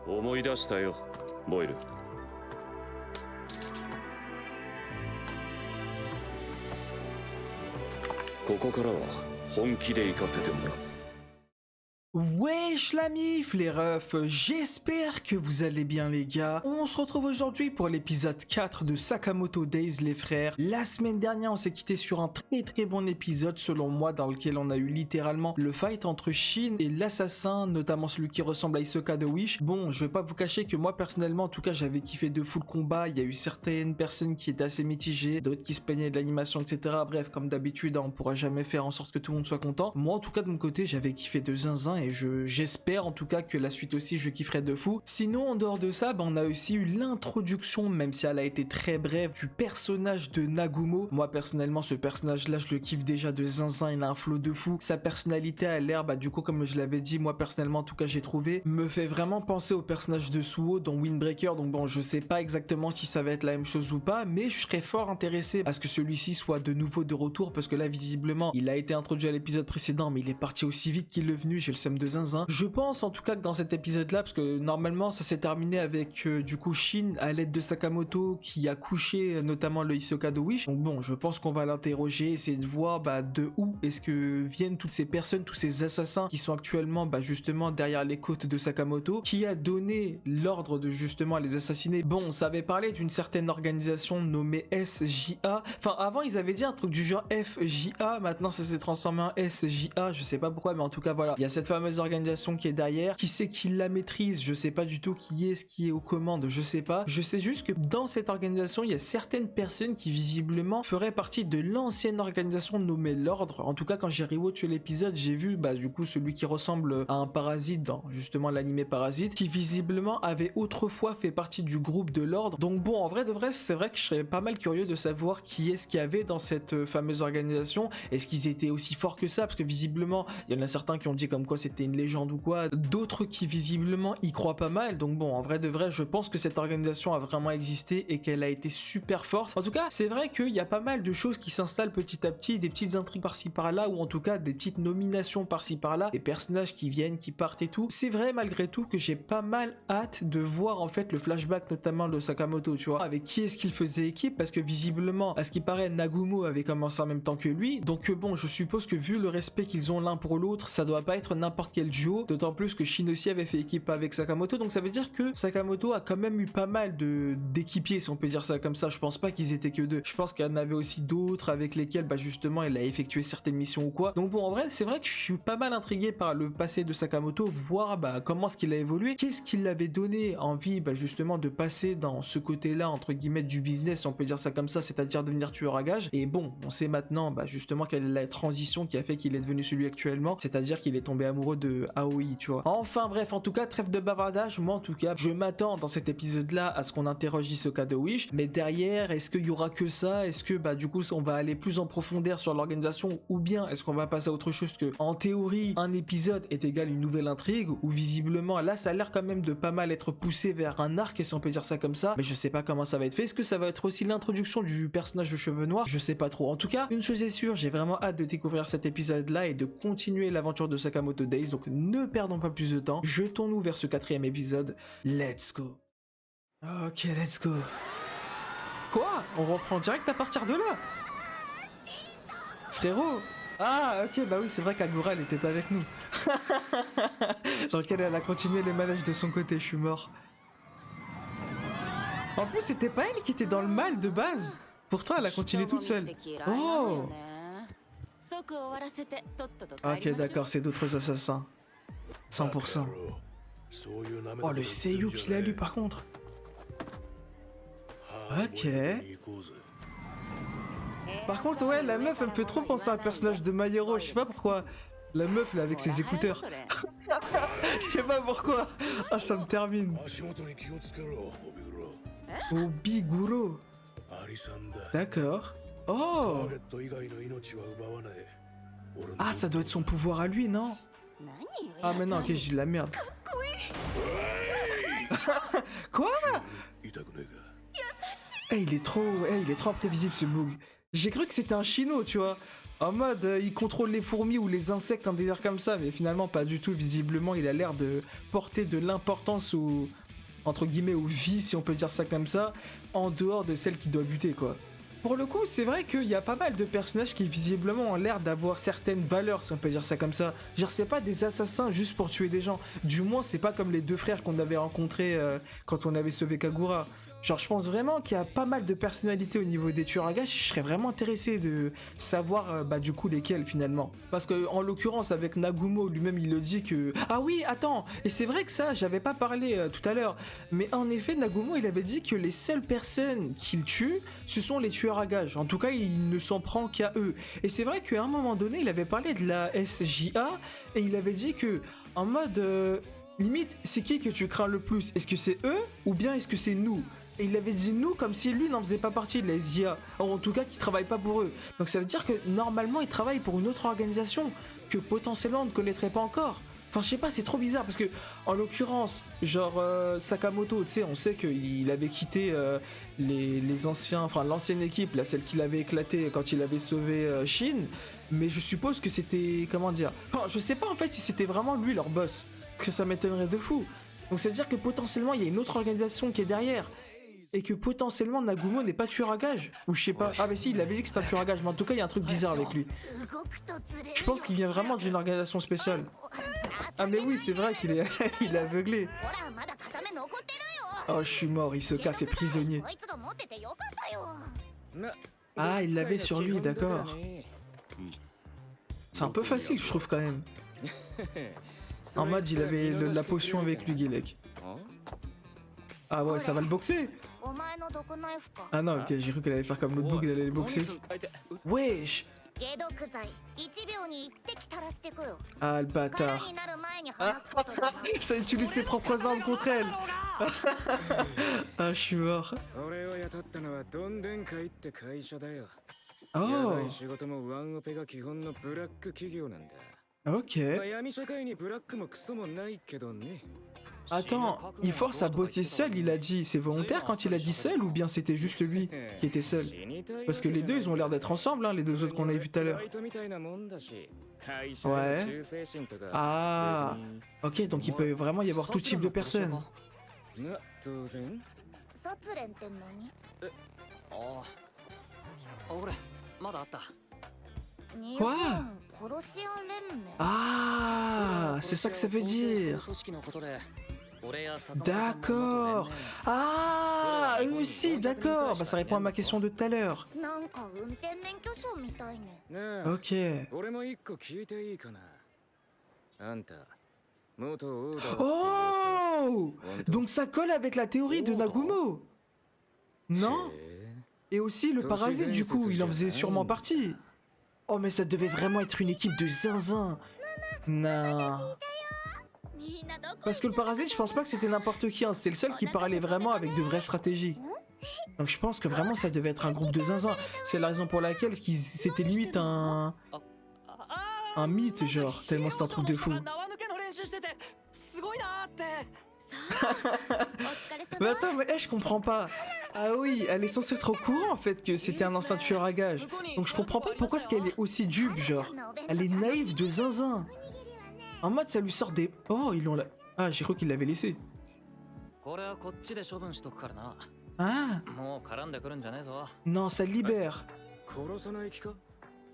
思い出したよ、ボイル。ここからは本気で行かせてもらう。 Wesh la mif les refs, j'espère que vous allez bien les gars. On se retrouve aujourd'hui pour l'épisode 4 de Sakamoto Days les frères. La semaine dernière on s'est quitté sur un très bon épisode selon moi dans lequel on a eu littéralement le fight entre Shin et l'assassin, notamment celui qui ressemble à Hisoka de Wish. Bon, je vais pas vous cacher que moi personnellement en tout cas j'avais kiffé de fou le combat, il y a eu certaines personnes qui étaient assez mitigées, d'autres qui se plaignaient de l'animation etc. Bref, comme d'habitude on pourra jamais faire en sorte que tout le monde soit content. Moi en tout cas de mon côté j'avais kiffé de zinzin et j'espère en tout cas que la suite aussi je kifferai de fou. Sinon en dehors de ça, on a aussi eu l'introduction, même si elle a été très brève, du personnage de Nagumo. Moi personnellement ce personnage là je le kiffe déjà de zinzin, il a un flow de fou. Sa personnalité a l'air, du coup comme je l'avais dit, moi personnellement en tout cas j'ai trouvé, me fait vraiment penser au personnage de Suo dans Windbreaker. Donc bon, je sais pas exactement si ça va être la même chose ou pas, mais je serais fort intéressé à ce que celui-ci soit de nouveau de retour, parce que là visiblement il a été introduit à l'épisode précédent mais il est parti aussi vite qu'il est venu, j'ai le seum de zinzin. Je pense en tout cas que dans cet épisode là, parce que normalement ça s'est terminé avec du coup Shin à l'aide de Sakamoto qui a couché notamment le Hisoka de Wish. Donc bon, je pense qu'on va l'interroger, essayer de voir de où est-ce que viennent toutes ces personnes, tous ces assassins qui sont actuellement justement derrière les côtes de Sakamoto, qui a donné l'ordre de justement les assassiner. Bon, ça avait parlé d'une certaine organisation nommée SJA. Enfin avant ils avaient dit un truc du genre FJA, maintenant ça s'est transformé en SJA, je sais pas pourquoi, mais en tout cas voilà, il y a cette fameuse organisation qui est derrière, qui c'est qui la maîtrise, je sais pas du tout qui est ce qui est aux commandes, je sais pas, je sais juste que dans cette organisation il y a certaines personnes qui visiblement feraient partie de l'ancienne organisation nommée l'ordre. En tout cas quand j'ai rewatché l'épisode j'ai vu du coup celui qui ressemble à un parasite dans justement l'animé Parasite, qui visiblement avait autrefois fait partie du groupe de l'ordre. Donc bon, en vrai de vrai c'est vrai que je serais pas mal curieux de savoir qui est-ce qu'il y avait dans cette fameuse organisation. Est-ce qu'ils étaient aussi forts que ça, parce que visiblement il y en a certains qui ont dit comme quoi c'était une légende ou quoi, d'autres qui visiblement y croient pas mal. Donc bon, en vrai de vrai je pense que cette organisation a vraiment existé et qu'elle a été super forte. En tout cas c'est vrai qu'il y a pas mal de choses qui s'installent petit à petit, des petites intrigues par-ci par-là, ou en tout cas des petites nominations par-ci par-là, des personnages qui viennent, qui partent et tout. C'est vrai malgré tout que j'ai pas mal hâte de voir en fait le flashback notamment de Sakamoto, tu vois, avec qui est-ce qu'il faisait équipe, parce que visiblement à ce qui paraît Nagumo avait commencé en même temps que lui. Donc bon, je suppose que vu le respect qu'ils ont l'un pour l'autre, ça doit pas être n'importe quel duo, d'autant plus que Shin aussi avait fait équipe avec Sakamoto, donc ça veut dire que Sakamoto a quand même eu pas mal d'équipiers, si on peut dire ça comme ça. Je pense pas qu'ils étaient que deux, je pense qu'il y en avait aussi d'autres avec lesquels justement il a effectué certaines missions ou quoi. Donc bon, en vrai c'est vrai que je suis pas mal intrigué par le passé de Sakamoto, voir comment est-ce qu'il a évolué, qu'est-ce qui l'avait donné envie justement de passer dans ce côté là entre guillemets du business, si on peut dire ça comme ça, c'est-à-dire devenir tueur à gages. Et bon, on sait maintenant justement quelle est la transition qui a fait qu'il est devenu celui actuellement, c'est-à-dire qu'il est tombé amoureux de Aoi, tu vois. Enfin bref, en tout cas, trêve de bavardage. Moi en tout cas, je m'attends dans cet épisode-là à ce qu'on interroge Hisoka de Wish, mais derrière, est-ce qu'il y aura que ça? Est-ce que du coup on va aller plus en profondeur sur l'organisation, ou bien est-ce qu'on va passer à autre chose? Que en théorie, un épisode est égal à une nouvelle intrigue, ou visiblement là ça a l'air quand même de pas mal être poussé vers un arc, si on peut dire ça comme ça, mais je sais pas comment ça va être fait. Est-ce que ça va être aussi l'introduction du personnage de cheveux noirs? Je sais pas trop. En tout cas, une chose est sûre, j'ai vraiment hâte de découvrir cet épisode-là et de continuer l'aventure de Sakamoto Days, donc ne perdons pas plus de temps, jetons-nous vers ce 4e épisode. Let's go. Ok, let's go. Quoi? On reprend direct à partir de là? Frérot? Ah, ok, oui, c'est vrai qu'Agura, elle était pas avec nous. Donc elle a continué les manèges de son côté, je suis mort. En plus, c'était pas elle qui était dans le mal de base. Pourtant, elle a continué toute seule. Oh! Ok, d'accord, c'est d'autres assassins. 100%. Oh, le seiyuu qu'il a lu par contre. Ok. Par contre, ouais, la meuf, elle me fait trop penser à un personnage de My Hero, je sais pas pourquoi. La meuf, là, avec ses écouteurs. Je sais pas pourquoi. Ah, ça me termine. Obiguro. D'accord. Oh! Ah, ça doit être son pouvoir à lui, non? Ah, mais non, ok, j'ai de la merde. Quoi? Il est trop imprévisible, ce bug. J'ai cru que c'était un chino, tu vois. En mode, il contrôle les fourmis ou les insectes, un délire comme ça, mais finalement pas du tout. Visiblement, il a l'air de porter de l'importance aux, entre guillemets, aux vies, si on peut dire ça comme ça, en dehors de celle qui doit buter, quoi. Pour le coup, c'est vrai qu'il y a pas mal de personnages qui visiblement ont l'air d'avoir certaines valeurs, si on peut dire ça comme ça. Genre, c'est pas des assassins juste pour tuer des gens. Du moins, c'est pas comme les deux frères qu'on avait rencontrés quand on avait sauvé Kagura. Genre, je pense vraiment qu'il y a pas mal de personnalités au niveau des tueurs à gages. Je serais vraiment intéressé de savoir, du coup, lesquels finalement. Parce que, en l'occurrence, avec Nagumo lui-même, il le dit que. Ah oui, attends. Et c'est vrai que ça, j'avais pas parlé tout à l'heure. Mais en effet, Nagumo, il avait dit que les seules personnes qu'il tue, ce sont les tueurs à gages. En tout cas, il ne s'en prend qu'à eux. Et c'est vrai qu'à un moment donné, il avait parlé de la SJA et il avait dit que, en mode. Limite, c'est qui que tu crains le plus? Est-ce que c'est eux ou bien est-ce que c'est nous? Et il avait dit nous comme si lui n'en faisait pas partie de la SJA, ou en tout cas qu'il travaille pas pour eux. Donc ça veut dire que normalement il travaille pour une autre organisation que potentiellement on ne connaîtrait pas encore. Enfin je sais pas, c'est trop bizarre parce que en l'occurrence, genre Sakamoto, tu sais, on sait qu'il avait quitté les anciens, enfin l'ancienne équipe, là, celle qu'il avait éclatée quand il avait sauvé Shin, mais je suppose que c'était, comment dire, enfin je sais pas en fait si c'était vraiment lui leur boss, parce que ça m'étonnerait de fou. Donc ça veut dire que potentiellement il y a une autre organisation qui est derrière. Et que potentiellement Nagumo n'est pas tueur à gages. Ou je sais pas. Ah bah si, il avait dit que c'était un tueur à gages, mais en tout cas il y a un truc bizarre avec lui. Je pense qu'il vient vraiment d'une organisation spéciale. Ah mais oui, c'est vrai qu'il est, il est aveuglé. Oh je suis mort, Hisoka fait prisonnier. Ah il l'avait sur lui, d'accord. C'est un peu facile je trouve quand même. En mode il avait la potion avec lui, Gilek. Ah ouais, ça va le boxer. Ah non, ok, j'ai cru qu'elle allait faire comme l'autre bouc, elle allait le boxer. Wesh. Ah le bâtard. Ça utilise ses propres armes contre elle. Ah je suis mort. Oh. Ok. Attends, il force à bosser seul, il a dit. C'est volontaire quand il a dit seul ou bien c'était juste lui qui était seul? Parce que les deux, ils ont l'air d'être ensemble, hein, les deux autres qu'on a vu tout à l'heure. Ouais. Ah. Ok, donc il peut vraiment y avoir tout type de personnes. Quoi? Ah, c'est ça que ça veut dire. D'accord. Ah, eux aussi, d'accord. Bah ça répond à ma question de tout à l'heure. Ok. Oh, donc ça colle avec la théorie de Nagumo. Non? Et aussi le parasite du coup, il en faisait sûrement partie. Oh mais ça devait vraiment être une équipe de zinzin. Non. Parce que le parasite, je pense pas que c'était n'importe qui, hein. C'était le seul qui parlait vraiment avec de vraies stratégies. Donc je pense que vraiment ça devait être un groupe de zinzin. C'est la raison pour laquelle c'était limite un mythe, genre, tellement c'est un truc de fou. Mais attends, mais je comprends pas. Ah oui, elle est censée être au courant en fait que c'était un ancien tueur à gages. Donc je comprends pas pourquoi est-ce qu'elle est aussi dupe, genre. Elle est naïve de zinzin. En mode ça lui sort des... Oh, ils l'ont là. Ah, j'ai cru qu'il l'avait laissé. Ah. Non, ça le libère.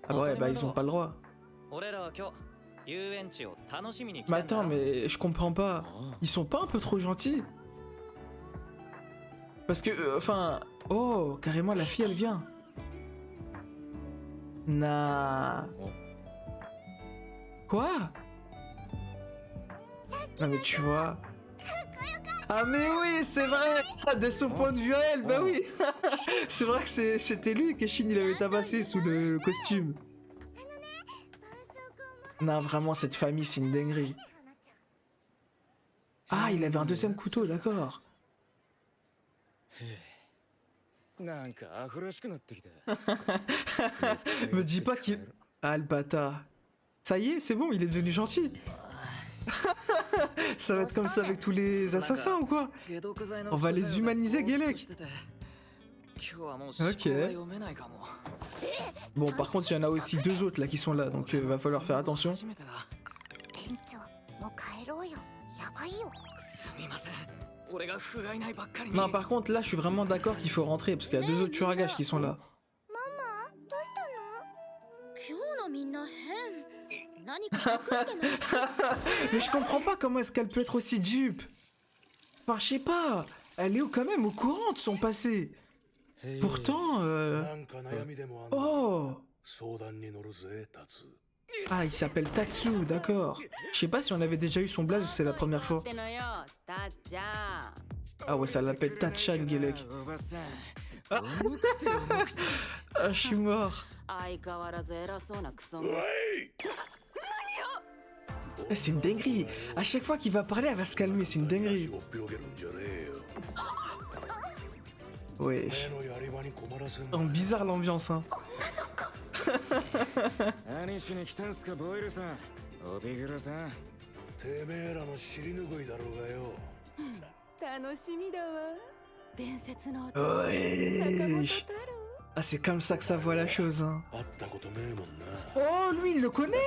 Ah ouais, bah ils ont pas le droit. Mais attends, mais je comprends pas. Ils sont pas un peu trop gentils? Parce que, enfin... Oh, carrément la fille elle vient. Nah. Quoi? Non mais tu vois... Ah mais oui, c'est vrai. De son point de vue à elle, bah oui. C'est vrai que c'était lui que Shin il avait tabassé sous le costume. Non, vraiment, cette famille, c'est une dinguerie. Ah, il avait un deuxième couteau, d'accord. Me dis pas qu'il... Ah, le bâtard. Ça y est, c'est bon, il est devenu gentil. Ça va être comme ça avec tous les assassins ou quoi? On va les humaniser, Gilek. Ok. Bon, par contre, il y en a aussi deux autres là qui sont là, donc va falloir faire attention. 初めてだ。店長もう帰ろうよやばいよすみません。俺が不甲斐ないばっかりに。 Non, par contre, là, je suis vraiment d'accord qu'il faut rentrer parce qu'il y a deux autres tueurs à gages qui sont là. ママどうしたの今日のみんな変何か隠してない Mais je comprends pas comment est-ce qu'elle peut être aussi dupe. Enfin, je sais pas. Elle est quand même au courant de son passé. Pourtant, なんか悩みでもあんの oh. 相談に乗るぜタツ Ah, il s'appelle Tatsu, d'accord. Je sais pas si on avait déjà eu son blaze ou c'est la première fois. ってのよたっちゃん Ah ouais, ça l'appelle Tachan, Gelek. おばさん。重くて重くて。 Ah, je suis mort. 相変わらず偉そうなクソ Eh, c'est une dinguerie. À chaque fois qu'il va parler, elle va se calmer. C'est une 足 dinguerie. を広げるんじゃねえよ Wesh. 目のやり場に困らせん Oh, な bizarre l'ambiance, hein. 何しに来たんすかボイルさん。おびぐらさん。てめえらの尻拭いだろうがよ楽しみだわ伝説の Wesh. Ah, c'est comme ça que ça voit la chose, hein. 会ったことねえもんな Oh, lui, il le connaît.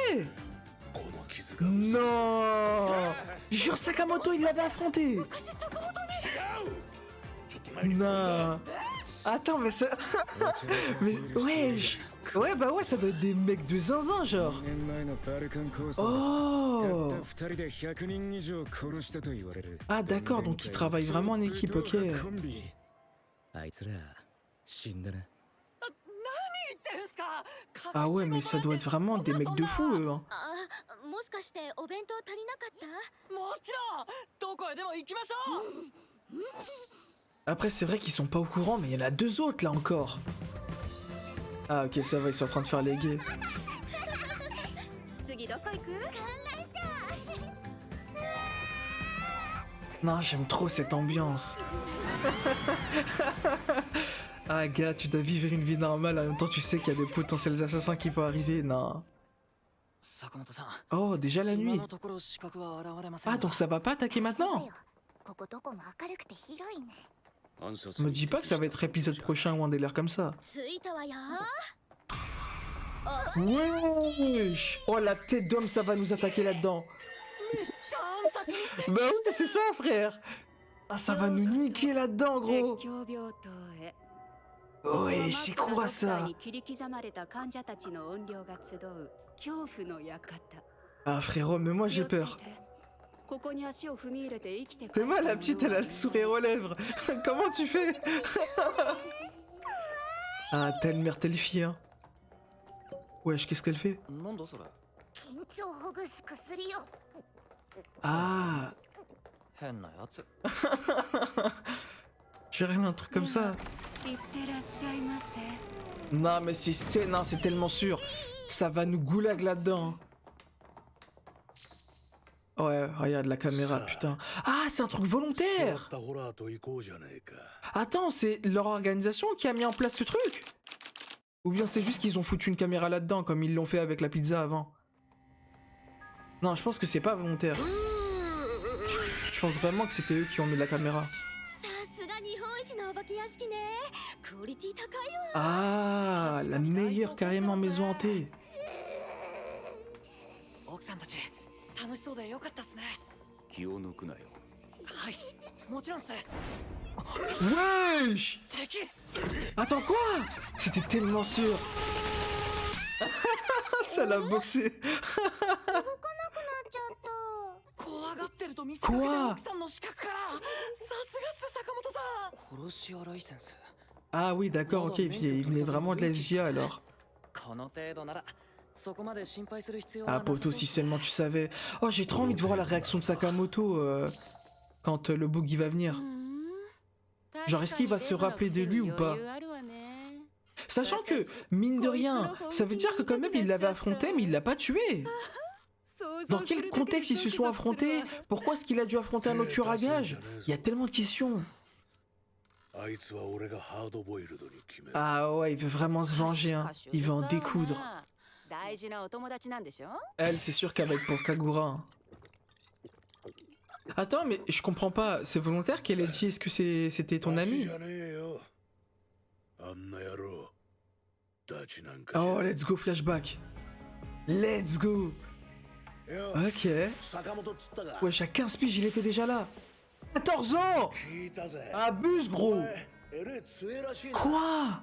この傷が Non. Jure Sakamoto, il l'avait affronté. 違うちょっと前に Non. Attends, mais ça... Mais wesh. Ouais, bah ouais, ça doit être des mecs de zinzin, genre. 2年前のバルカン抗争。 Oh. たった2人で100人以上殺したと言われる。 Ah, d'accord, donc ils travaillent vraiment en équipe, ok. コンビ。あいつら死んだな。 Ah ouais, mais ça doit être vraiment des mecs de fou, eux, hein. あもしかしてお弁当足りなかったもちろんどこへでも行きましょう Après, c'est vrai qu'ils sont pas au courant, mais il y en a deux autres, là, encore. Ah, ok, ça va, ils sont en train de faire les gays. 次どこ行く Non, j'aime trop cette ambiance. Ah, gars, tu dois vivre une vie normale, en même temps, tu sais qu'il y a des potentiels assassins qui peuvent arriver, non. 坂本さん Oh, déjà la 今 nuit. のところ資格は現れません Ah, が donc ça va pas attaquer そうだ maintenant? よここどこも明るくて広いね Me dis pas que ça va être épisode prochain ou un délire comme ça. 着いたわよ Wesh. Oh, la tête d'homme, ça va nous attaquer là-dedans. 暗殺に Bah oui, c'est ça, frère. Ah, ça va nous niquer là-dedans, 絶 gros. 叫病棟へ Ouais, c'est quoi ça? に切り刻まれた患者たちの怨霊が集う恐怖の館 Ah, frérot, mais moi j'ai peur. ここに足を踏み入れて生きて T'es mal, la petite, elle a le sourire aux lèvres. Comment tu fais? Ah, telle mère, telle fille, hein. Wesh, qu'est-ce qu'elle fait? なんだそれ緊張をほぐす薬よ Ah, 変なやつ j'ai rien, un truc comme ça. いってらっしゃいませ Non, mais non, c'est tellement sûr. Ça va nous goulag là-dedans. Ouais, regarde la caméra, Ça. putain. Ah, c'est un truc volontaire. たホラーと行こうじゃねえか Attends, c'est leur organisation qui a mis en place ce truc? Ou bien c'est juste qu'ils ont foutu une caméra là-dedans comme ils l'ont fait avec la pizza avant? Non, je pense que c'est pas volontaire. Je pense vraiment que c'était eux qui ont mis la caméra. さすが日本一のお化け屋敷ねクオリティ高いわ Ah, la meilleure carrément maison hantée. 奥さんたち楽しそうでよかったっすね気を抜くなよはいもちろんっす Wesh! 敵 Attends, quoi? C'était tellement sûr. Ça l'a boxé. 動かなくなっちゃった怖がってると見せかけて怖っ奥さんの視覚からさすがっす坂本さん殺し洗いセンス Ah oui, d'accord, ok, il venait vraiment de la SGA alors. この程度ならそこまで心配する必要 Ah, はなさそう poto, si seulement tu savais. Oh, j'ai trop envie de voir la réaction de Sakamoto quand le Boogie va venir. Genre, est-ce qu'il va se rappeler de lui ou pas? Sachant que, mine de rien, ça veut dire que quand même il l'avait affronté, mais il l'a pas tué. Dans quel contexte ils se sont affrontés? Pourquoi est-ce qu'il a dû affronter un autre tueur à gages? Il y a tellement de questions. あいつは俺がハードボイルドに決める Ah ouais, il veut vraiment se venger, hein. Il veut en découdre. 大事なお友達なんでしょ Elle, c'est sûr qu'elle va être pour Kagura. Hein. Attends, mais je comprends pas. C'est volontaire qu'elle ait dit est-ce que c'était ton マジ ami? じゃねえよあんな野郎ダチなんかじゃ Oh, let's go flashback. Let's go. よ Ok. 坂本っつったか Wesh, à 15 piges, il était déjà là. 14 ans. 聞いたぜ Abuse, お gros. 前えれえ強えらしいな Quoi?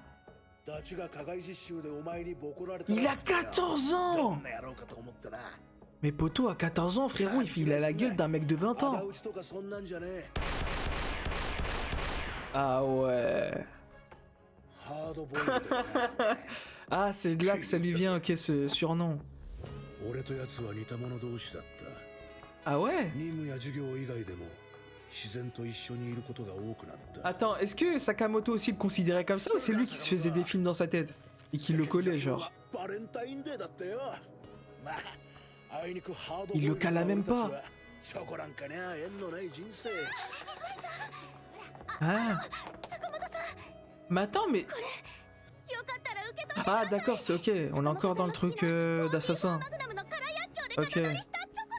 ダチが課外実習でお前にボコられた Il a 14ど ans. んな野郎かと思ったな Mais poto, à 14 ans, frérot, il a la gueule d'un mec de 20 ans. 仇討ちとかそんなんじゃねえ Ah ouais. ハードボイルドだな Ah, c'est de là que ça lui vient, ok, ce surnom. 俺と奴は似た者同士だった Ah ouais? 任務や授業以外でも自然と一緒にいることが多くなった Attends, est-ce que Sakamoto aussi le considérait comme ça ou c'est lui qui se faisait des films dans sa tête? Et qui le collait, genre? バレンタインデーだってよまああいにくハードボイ Il ル le ド cala な même 俺たち pas. はチョコなんかにゃ縁のない人生 Ah. Mais attends, mais... よかったら受け取って Ah d'accord, c'est ok, on est encore dans le truc d'assassin. マグナムの空薬莢で Ok. 中取りしたチョコ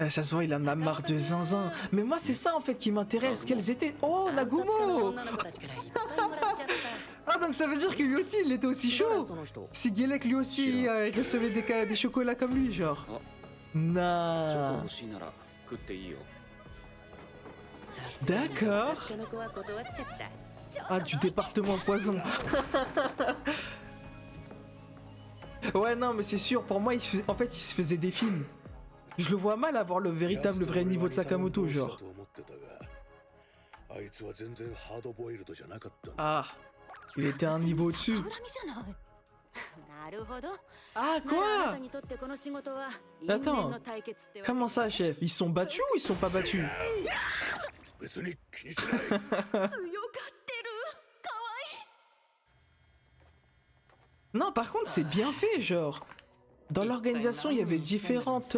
です Ça se voit, il en a marre de zinzin. Mais moi, c'est ça en fait qui m'intéresse. Quelles étaient... Oh, 暗殺家の Nagumo. 女の子たちからいっぱいもらっちゃった Ah, donc ça veut dire que lui aussi, il était aussi 誰 chaud. その人 Si Gelek lui aussi il recevait des chocolats comme lui, genre. チョコ Nah. 欲しいなら食っていいよ D'accord. 作家の子は断っちゃった Ah, du département poison. Ouais, non, mais c'est sûr, pour moi, en fait, il se faisait des films. Je le vois mal avoir le véritable, vrai niveau de Sakamoto, genre. あいつは全然ハードボイルドじゃなかったんだ Ah, il était un niveau au-dessus. 恨みじゃないなるほど Ah, ならあな quoi? たにとってこの仕事は Attends. 因縁の対決ってわけ Comment ça, chef? Ils se sont battus ou ils se sont pas battus? 別に気にしない 強がってるかわいい Non, par contre, c'est bien fait, genre. Dans l'organisation, il y avait différentes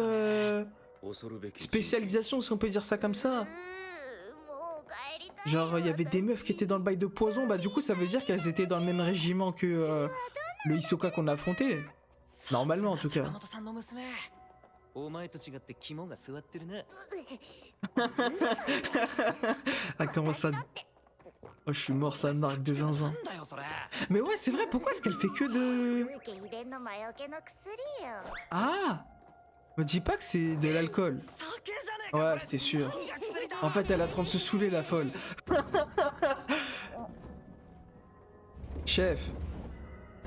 恐るべき人 spécialisations, si on peut dire ça comme ça. もう帰りたい Genre, il y avait des meufs qui étaient dans le bail de poison, bah du coup, ça veut dire qu'elles étaient dans le même régiment que le Hisoka qu'on a affronté. Normalement, en tout cas. 坂本さんの娘お前と違って肝が座ってるな Ah, comment ça... Oh, je suis mort, ça me marque de な zinzin. んだよそれ Mais ouais, c'est vrai, pourquoi est-ce qu'elle fait que de... 風景秘伝の魔除けの薬よ Ah! Me dis pas que c'est de l'alcool. 酒じゃねえか Ouais, c'était sûr. 何が薬だ En fait, elle est en train de se saouler, la folle. Chef,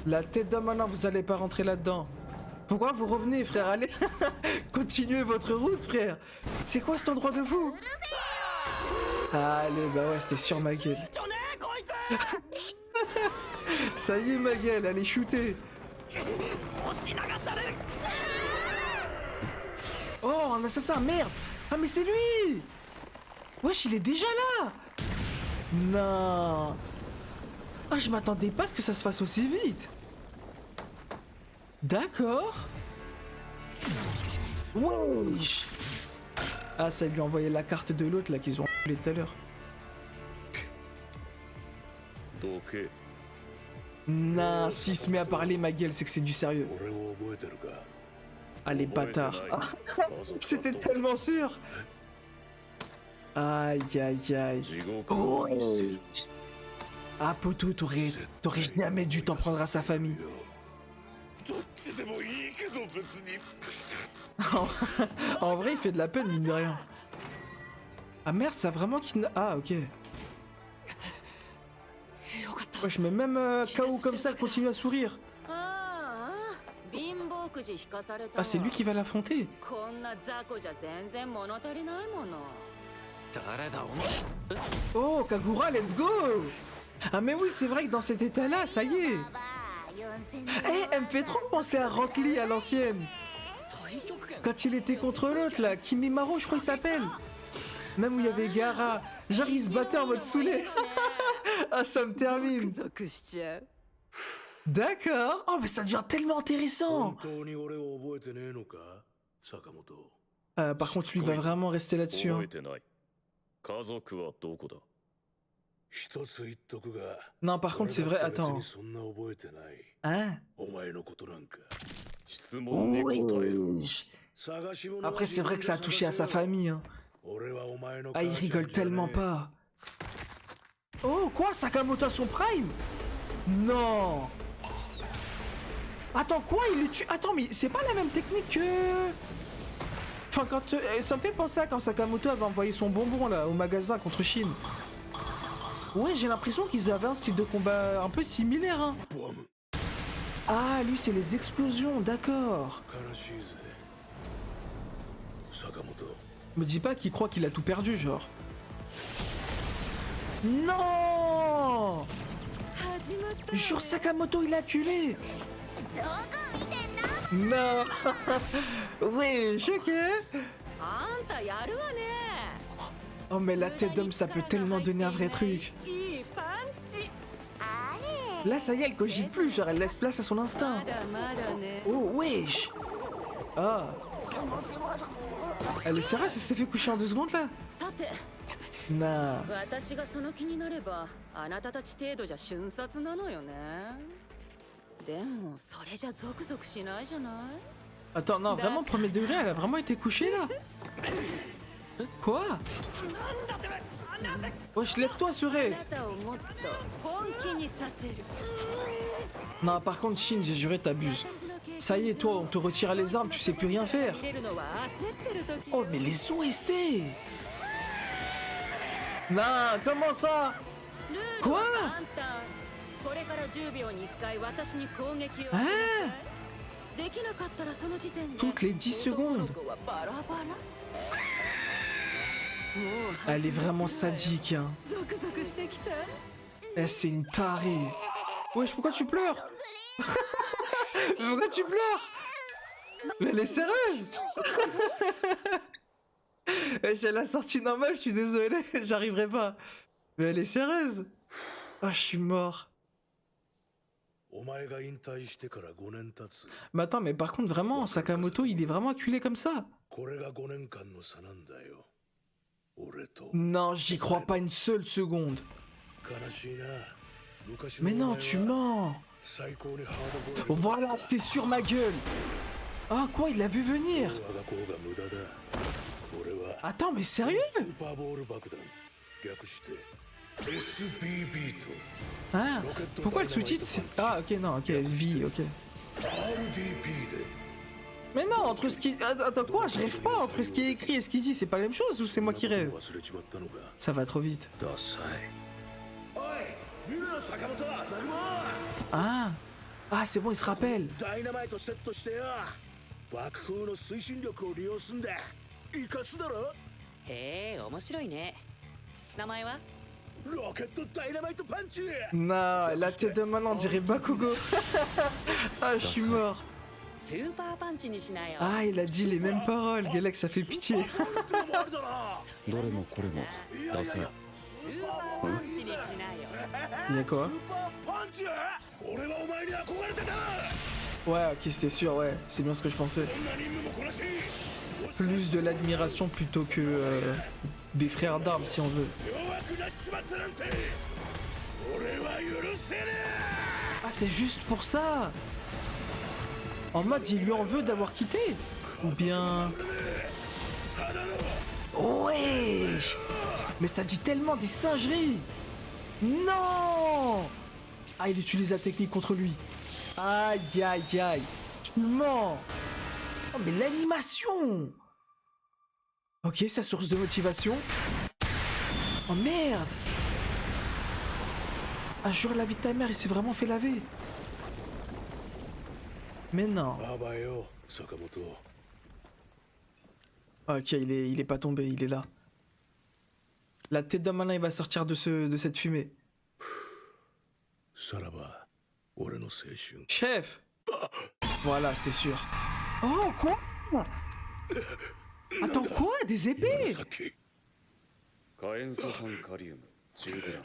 la tête d'homme maintenant, vous allez pas rentrer là-dedans. Pourquoi vous revenez, frère? Allez, continuez votre route, frère. C'est quoi cet endroit de vous? Allez, bah ouais, c'était sur ma gueule. ちょねえこいつ Ça y est, ma gueule, elle est shootée. 押し流される Oh, un assassin, merde. Ah, mais c'est lui. Wesh, il est déjà là. Non. Ah, je m'attendais pas à ce que ça se fasse aussi vite. D'accord. Wesh. Ah, ça lui a envoyé la carte de l'autre là qu'ils ont enculé tout à l'heure. どけ Non, s'il se met à parler, ma gueule, c'est que c'est du sérieux. 俺を覚えてるか Ah, les 覚えてない bâtards. 家族だと C'était tellement sûr. Aïe, aïe, aïe. 地獄を見せる Ah, poto, t'aurais jamais dû t'en prendre à sa famille. どっちでもいいけど別に En vrai, il fait de la peine, mine de rien. Ah merde, ça a vraiment kidnappé. Ah, ok. よかった Wesh, mais même KO comme ça, elle continue à sourire. ああ貧乏くじ引かされた Ah, c'est lui qui va l'affronter. こんな雑魚じゃ全然物足りないもの誰だお前 Oh, Kagura, let's go. Ah, mais oui, c'est vrai que dans cet état-là, ça y est. ばあ4000 Eh, elle me fait trop penser à Rock Lee à l'ancienne. 太極拳 Quand il était contre l'autre, là, Kimimaro, je crois qu'il s'appelle. Même où il y avait Gara. Genre, il se battait en mode saoulé. Ah, ça me termine. 属しちゃう D'accord. Oh, mais ça devient tellement intéressant. 本当に俺を覚えてねえのか坂本 Par contre, lui va vraiment rester là-dessus. 覚 Hein. えてない家族はどこだ一つ言っとくが Non, par contre, c'est vrai. 俺だって別 Attends. にそんな覚えてない Hein? お前のことなんか質問に答えろ 探し物は Après, c'est vrai que ça a touché à sa famille. Hein. 俺はお前の Ah, il rigole 母ちゃんじゃねえ tellement pas. Oh, quoi? Sakamoto à son prime? Non. Attends, quoi? Il le tue? Attends, mais c'est pas la même technique que... Enfin, quand... ça me fait penser à quand Sakamoto avait envoyé son bonbon, là, au magasin contre Shin. Ouais, j'ai l'impression qu'ils avaient un style de combat un peu similaire, hein. Ah, lui, c'est les explosions, d'accord. 悲しいぜ坂本 Me dis pas qu'il croit qu'il a tout perdu, genre. Non! 始まったわね Jure, Sakamoto, il a culé! どこ見てんの Non! Ouais, ok. あんたやるわね Oh, mais la tête d'homme, ça peut tellement donner un vrai truc. いいパンチ あれ Là, ça y est, elle cogite plus, genre, elle laisse place à son instinct. まだまだね Oh, wesh! Ah! Elle est sérieuse, elle s'est fait coucher en 2 secondes, là? さて Nah. 私がその気になればあなたたち程度じゃ瞬殺なのよねでもそれじゃゾクゾクしないじゃない Attends, non, vraiment, premier degré, elle a vraiment été couchée, là? Quoi? Wesh, lève-toi,あ Sure! なたをもっと本気にさせる Non, par contre, Shin, j'ai juré, t'abuses. Ça y est, toi, on te retire les armes, tu sais plus rien faire. 入れるのは焦ってる時 Oh, mais les OST! Non, comment ça? ルール Quoi? は簡単これから10秒に1回私に攻撃をしてくださいできなかったらその時点で Toutes les 10 secondes. 男の子はバラバラもう Elle est vraiment sadique, hein. ゾクゾクしてきた Eh, c'est une tarée. Wesh, pourquoi tu pleures? Pourquoi tu pleures? Mais elle est sérieuse? Wesh, elle a sorti normale, je suis désolé, j'arriverai pas. Mais elle est sérieuse? Ah, je suis mort. お前が引退してから5年経つ Mais attends, mais par contre, vraiment, Sakamoto, il est vraiment acculé comme ça? これが5年間の差なんだよ俺と Non, j'y crois pas une seule seconde. 悲しいな昔 Mais のお non, 前 tu は mens. 最高にハードボイルド Voilà, c'était sur ma gueule. Ah, quoi, il l'a vu venir? 我が方が無駄だ俺は Attends, mais sérieux? スーパーボール爆弾略して SBB と Hein? Pourquoi le sous-titre c'est... Ah, ok, non, ok, SB, ok. RDP で Mais non, entre ce qui... Attends, quoi? Je rêve pas. Entre ce qui est écrit et ce qui dit, c'est pas la même chose ou c'est moi qui rêve? 忘れちまったのか Ça va trop vite. ダサいおい見るな坂本何も Ah! Ah, c'est bon, il se rappelle. ダイナマイトセットしてよ爆風の推進力を利用すんだ生かすだろへえ面白いね名前はロケットダイナマイトパンチ Non, la tête de man, on dirait Bakugo. Ah, je suis mort. スーパーパンチにしなよ Ah, il a dit les mêmes paroles. Galex, ça fait pitié. どれもこれもダサいスーパーパンチにしなよ Il y a quoi? スーパーパンチ俺はお前に憧れてた Ouais, ok, c'était sûr, ouais. C'est bien ce que je pensais. こんな任務もこなし Plus de l'admiration plutôt que des frères d'armes, si on veut. 弱くなっちまったなんて俺は許せね Ah, c'est juste pour ça. En mode, il lui en veut d'avoir quitté. Ou bien... Wesh! Mais ça dit tellement des singeries. Non! Ah, il utilise la technique contre lui. Aïe, aïe, aïe. Tu mens. Oh, mais l'animation! Ok, sa source de motivation. Oh, merde! Ah, jure la vie de ta mère, il s'est vraiment fait laver. Mais non. あばよ坂本 Ok, il est pas tombé, il est là. La tête d'un malin, il va sortir de cette fumée. さらば俺の青春 Chef! Voilà, c'était sûr. Oh, quoi? Attends, quoi? Des épées? さっき火塩素酸カリウム 10g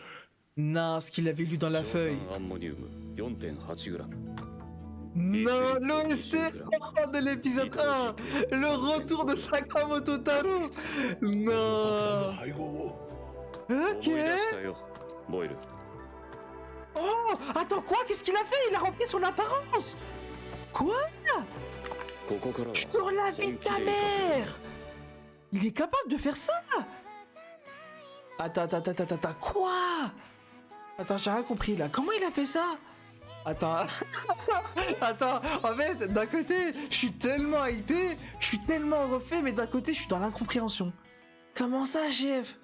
Non, ce qu'il avait lu dans la 硝 feuille. 酸アンモニウム 4.8g Non, l'OST de l'épisode 1. Le retour de Sakamoto Taro. Non. 配合を Ok. 思い出したよボイル Oh, attends, quoi? Qu'est-ce qu'il a fait? Il a rempli son apparence. Quoi? ここからは Sur la vie de ta 本気で生かせて mère. Il est capable de faire ça? Attends, quoi? Attends, j'ai rien compris là. Comment il a fait ça? Attends, attends, en fait, d'un côté, je suis tellement hypé, je suis tellement refait, mais d'un côté, je suis dans l'incompréhension. Comment ça, chef?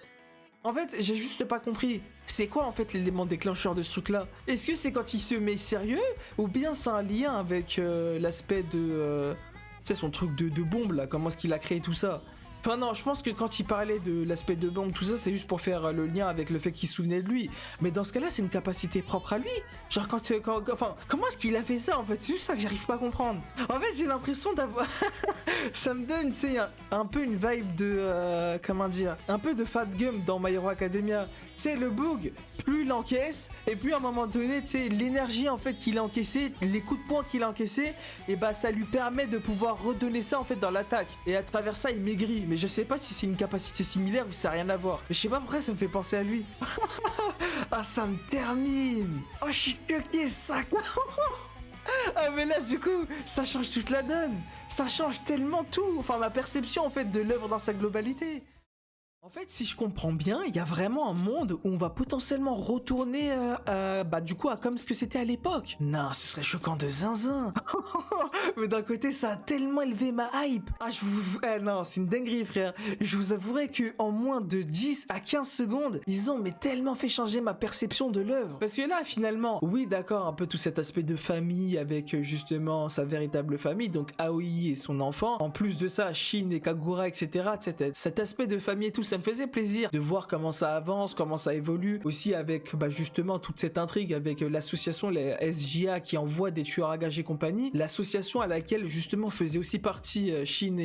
En fait, j'ai juste pas compris. C'est quoi, en fait, l'élément déclencheur de ce truc-là? Est-ce que c'est quand il se met sérieux? Ou bien c'est un lien avec l'aspect de... tu sais, son truc de bombe, là, comment est-ce qu'il a créé tout ça? Enfin non, je pense que quand il parlait de l'aspect de bombe, tout ça, c'est juste pour faire le lien avec le fait qu'il se souvenait de lui. Mais dans ce cas-là, c'est une capacité propre à lui. Genre enfin, comment est-ce qu'il a fait ça en fait? C'est juste ça que j'arrive pas à comprendre. En fait, j'ai l'impression d'avoir... ça me donne, tu sais, un peu une vibe de... comment dire? Un peu de Fat Gum dans My Hero Academia. Tu sais, le bug, plus il encaisse, et puis à un moment donné, tu sais, l'énergie en fait qu'il a encaissé, les coups de poing qu'il a encaissé, et bah ça lui permet de pouvoir redonner ça en fait dans l'attaque. Et à travers ça, il maigrit. Mais je sais pas si c'est une capacité similaire ou ça n'a rien à voir. Mais je sais pas pourquoi ça me fait penser à lui. Ah, ça me termine. Oh, je suis choqué, ça. Ah mais là du coup ça change toute la donne. Ça change tellement tout. Enfin ma perception en fait de l'œuvre dans sa globalité. En fait, si je comprends bien, il y a vraiment un monde où on va potentiellement retourner bah du coup à comme ce que c'était à l'époque. Non, ce serait choquant de zinzin. Mais d'un côté, ça a tellement élevé ma hype. Ah, non, c'est une dinguerie, frère. Je vous avouerai que en moins de 10 à 15 secondes, ils ont mais tellement fait changer ma perception de l'œuvre. Parce que là, finalement, oui, d'accord, un peu tout cet aspect de famille avec justement sa véritable famille, donc Aoi et son enfant. En plus de ça, Shin et Kagura, etc. Cet aspect de famille et tout, ça me faisait plaisir de voir comment ça avance, comment ça évolue, aussi avec bah, justement toute cette intrigue avec l'association, les SJA qui envoie des tueurs à gages et compagnie, l'association à laquelle justement faisait aussi partie Shin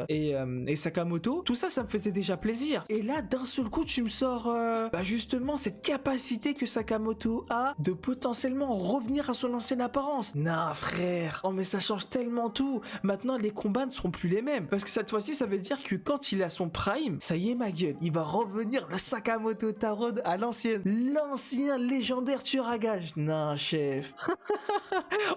et Sakamoto. Tout ça, ça me faisait déjà plaisir. Et là, d'un seul coup, tu me sors bah, justement cette capacité que Sakamoto a de potentiellement revenir à son ancienne apparence. Non, frère. Oh, mais ça change tellement tout. Maintenant, les combats ne seront plus les mêmes. Parce que cette fois-ci, ça veut dire que quand il a son prime, ça y est, ma gueule, il va revenir le Sakamoto Taro à l'ancienne. L'ancien légendaire tueur à gages. Non, chef.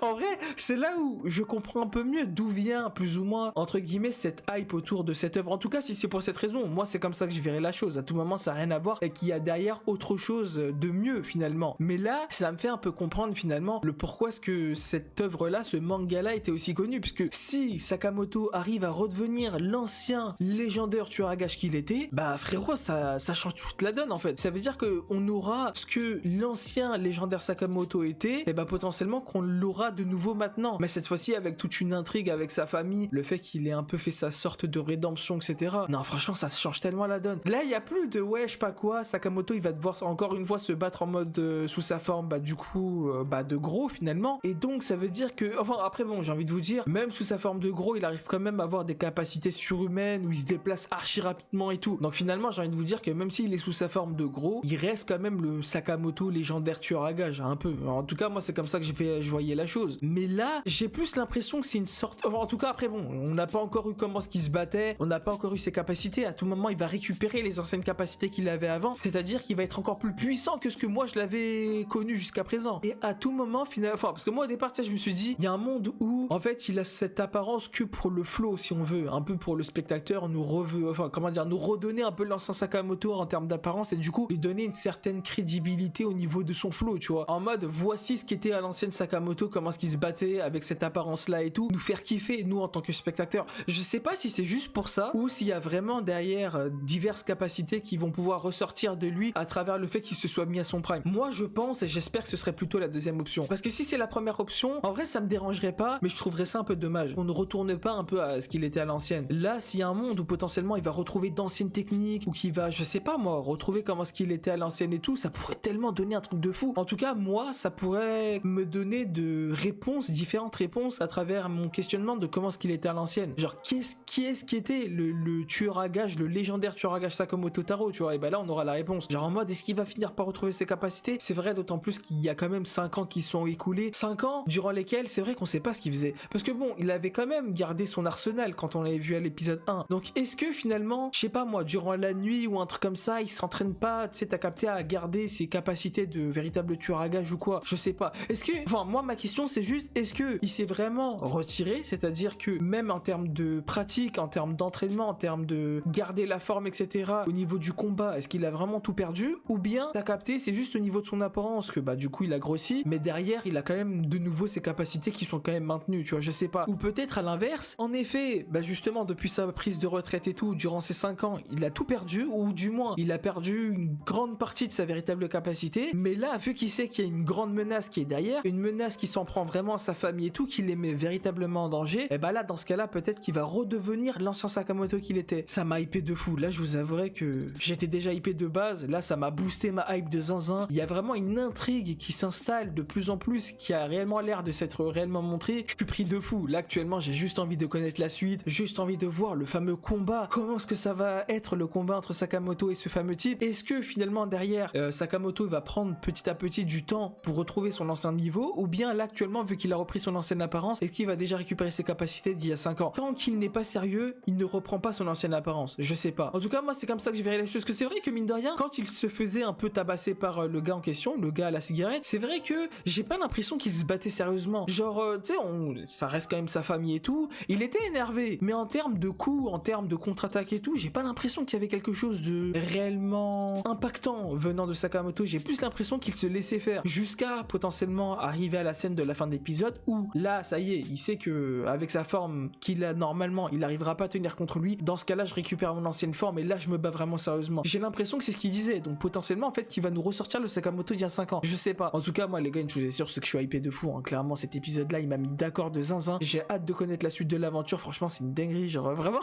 En vrai, c'est là où je comprends un peu mieux d'où vient, plus ou moins, entre guillemets, cette hype autour de cette œuvre. En tout cas, si c'est pour cette raison, moi, c'est comme ça que je verrai la chose. À tout moment, ça n'a rien à voir et qu'il y a derrière autre chose de mieux, finalement. Mais là, ça me fait un peu comprendre, finalement, le pourquoi est-ce que cette œuvre-là, ce manga-là, était aussi connu. Puisque si Sakamoto arrive à redevenir l'ancien légendaire tueur à gages qu'il était, bah, frérot, ça change toute la donne, en fait. Ça veut dire qu'on aura ce que l'ancien légendaire Sakamoto était, et bah, potentiellement qu'on l'aura de nouveau maintenant. Mais cette fois-ci, avec toute une intrigue avec sa famille, le fait qu'il ait un peu fait sa sorte de rédemption, etc. Non, franchement, ça change tellement la donne. Là, il y a plus de ouais, je sais pas quoi, Sakamoto, il va devoir encore une fois se battre en mode sous sa forme, bah, du coup, bah, de gros, finalement. Et donc, ça veut dire que, enfin, après, bon, j'ai envie de vous dire, même sous sa forme de gros, il arrive quand même à avoir des capacités surhumaines où il se déplace archi rapidement et tout. Donc, finalement, j'ai envie de vous dire que même s'il est sous sa forme de gros, il reste quand même le Sakamoto légendaire tueur à gages, un peu. En tout cas, moi, c'est comme ça que je voyais la chose. Mais là, j'ai plus l'impression que c'est une sorte... Enfin, en tout cas, après, bon, on n'a pas encore eu comment ce qu'il se battait, on n'a pas encore eu ses capacités. À tout moment, il va récupérer les anciennes capacités qu'il avait avant, c'est-à-dire qu'il va être encore plus puissant que ce que moi, je l'avais connu jusqu'à présent. Et à tout moment, finalement... Enfin, parce que moi, au départ, je me suis dit, il y a un monde où, en fait, il a cette apparence que pour le flow, si on veut, un peu pour le spectateur, nous redonner un peu l'ancien Sakamoto en termes d'apparence et du coup, lui donner une certaine crédibilité au niveau de son flow, tu vois. En mode, voici ce qu'était à l'ancienne Sakamoto, comment est-ce qu'il se battait avec cette apparence-là et tout, nous faire kiffer, nous, en tant que spectateurs. Je sais pas si c'est juste pour ça ou s'il y a vraiment derrière diverses capacités qui vont pouvoir ressortir de lui à travers le fait qu'il se soit mis à son prime. Moi, je pense et j'espère que ce serait plutôt la deuxième option. Parce que si c'est la première option, en vrai, ça me dérangerait pas, mais je trouverais ça un peu dommage. On ne retourne pas un peu à ce qu'il était à l'ancienne. Là, s'il y a un monde où potentiellement il va retrouver d'anciennes techniques ou qu'il va, je sais pas moi, retrouver comment ce qu'il était à l'ancienne et tout, ça pourrait tellement donner un truc de fou. En tout cas, moi, ça pourrait me donner de réponses, différentes réponses à travers mon questionnement de comment ce qu'il était à l'ancienne. Genre, qui est-ce qui était le tueur à gages, le légendaire tueur à gages Sakamoto Taro, tu vois? Et ben là, on aura la réponse. Genre en mode, est-ce qu'il va finir par retrouver ses capacités? C'est vrai, d'autant plus qu'il y a quand même 5 ans qui sont écoulés. 5 ans durant lesquels, c'est vrai qu'on sait pas ce qu'il faisait. Parce que bon, il avait quand même gardé son arsenal quand on l'avait vu à l'épisode 1. Donc, est-ce que finalement, je sais pas moi, durant durant la nuit ou un truc comme ça, il s'entraîne pas, tu sais, t'as capté, à garder ses capacités de véritable tueur à gages ou quoi, je sais pas. Est-ce que, enfin, moi ma question c'est juste, est-ce que il s'est vraiment retiré, c'est-à-dire que même en termes de pratique, en termes d'entraînement, en termes de garder la forme, etc., au niveau du combat, est-ce qu'il a vraiment tout perdu, ou bien t'as capté, c'est juste au niveau de son apparence que bah du coup il a grossi, mais derrière il a quand même de nouveau ses capacités qui sont quand même maintenues, tu vois, je sais pas. Ou peut-être à l'inverse, en effet, bah justement depuis sa prise de retraite et tout, durant ces 5 ans, il a tout perdu, ou du moins il a perdu une grande partie de sa véritable capacité, mais là vu qu'il sait qu'il y a une grande menace qui est derrière, une menace qui s'en prend vraiment à sa famille et tout, qui les met véritablement en danger, et bah là dans ce cas-là peut-être qu'il va redevenir l'ancien Sakamoto qu'il était. Ça m'a hypé de fou, là je vous avouerai que j'étais déjà hypé de base, là ça m'a boosté ma hype de zinzin. Il y a vraiment une intrigue qui s'installe de plus en plus, qui a réellement l'air de s'être réellement montrée. Je suis pris de fou, là actuellement j'ai juste envie de connaître la suite, juste envie de voir le fameux combat, comment est-ce que ça va être le combat entre Sakamoto et ce fameux type. Est-ce que finalement derrière Sakamoto va prendre petit à petit du temps pour retrouver son ancien niveau, ou bien là actuellement vu qu'il a repris son ancienne apparence, est-ce qu'il va déjà récupérer ses capacités d'il y a 5 ans? Tant qu'il n'est pas sérieux, il ne reprend pas son ancienne apparence, je sais pas. En tout cas moi c'est comme ça que je verrai les choses, que c'est vrai que mine de rien, quand il se faisait un peu tabasser par le gars en question, le gars à la cigarette, c'est vrai que j'ai pas l'impression qu'il se battait sérieusement. Genre tu sais, ça reste quand même sa famille et tout, il était énervé, mais en termes de coups, en termes de contre-attaque et tout, j'ai pas l'impression qu'il y avait quelque chose de réellement impactant venant de Sakamoto. J'ai plus l'impression qu'il se laissait faire, jusqu'à potentiellement arriver à la scène de la fin de l'épisode où là ça y est, il sait que avec sa forme qu'il a normalement, il arrivera pas à tenir contre lui. Dans ce cas-là je récupère mon ancienne forme et là je me bats vraiment sérieusement. J'ai l'impression que c'est ce qu'il disait, donc potentiellement en fait qu'il va nous ressortir le Sakamoto d'il y a 5 ans, je sais pas. En tout cas moi les gars, une chose est sûre, c'est que je suis hypé de fou, hein. Clairement cet épisode là il m'a mis d'accord de zinzin, j'ai hâte de connaître la suite de l'aventure, franchement c'est une dinguerie, genre vraiment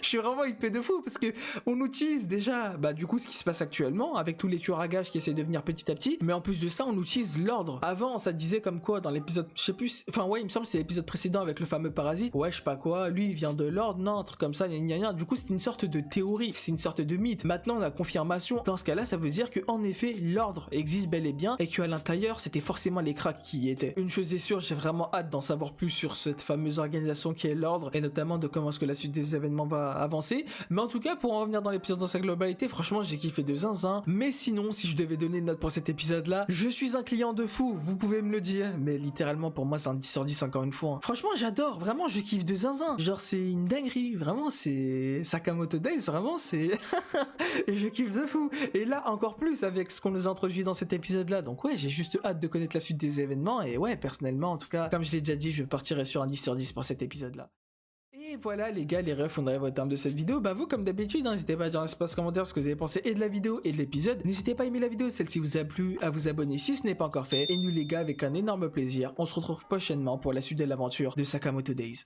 je suis vraiment hypé de fou parce que on nous tease déjà bah du coup ce qui se passe actuellement avec tous les tueurs à gages qui essaient de venir petit à petit, mais en plus de ça on nous tease l'ordre. Avant ça disait comme quoi dans l'épisode, je sais plus, enfin ouais il me semble c'est l'épisode précédent avec le fameux parasite, ouais je sais pas quoi, lui il vient de l'ordre, non un truc comme ça, gna gna. Du coup c'est une sorte de théorie, c'est une sorte de mythe. Maintenant on a confirmation, dans ce cas là ça veut dire que en effet l'ordre existe bel et bien et qu'à l'intérieur c'était forcément les cracks qui y étaient. Une chose est sûre, j'ai vraiment hâte d'en savoir plus sur cette fameuse organisation qui est l'ordre, et notamment de comment est-ce que la suite des événements va avancer. Mais en tout cas pour en revenir dans l'épisode dans sa globalité, franchement j'ai kiffé de zinzin. Mais sinon si je devais donner une note pour cet épisode là, je suis un client de fou, vous pouvez me le dire, mais littéralement pour moi c'est un 10 sur 10 encore une fois, hein. Franchement j'adore, vraiment je kiffe de zinzin, genre c'est une dinguerie, vraiment c'est Sakamoto Days, vraiment c'est je kiffe de fou. Et là encore plus avec ce qu'on nous a introduit dans cet épisode là, donc ouais j'ai juste hâte de connaître la suite des événements. Et ouais personnellement en tout cas comme je l'ai déjà dit, je partirai sur un 10 sur 10 pour cet épisode là. Et voilà les gars, les refs, on arrive au terme de cette vidéo. Bah vous comme d'habitude, hein, n'hésitez pas à dire dans l'espace commentaire ce que vous avez pensé et de la vidéo et de l'épisode. N'hésitez pas à aimer la vidéo, celle-ci vous a plu, à vous abonner si ce n'est pas encore fait. Et nous les gars, avec un énorme plaisir, on se retrouve prochainement pour la suite de l'aventure de Sakamoto Days.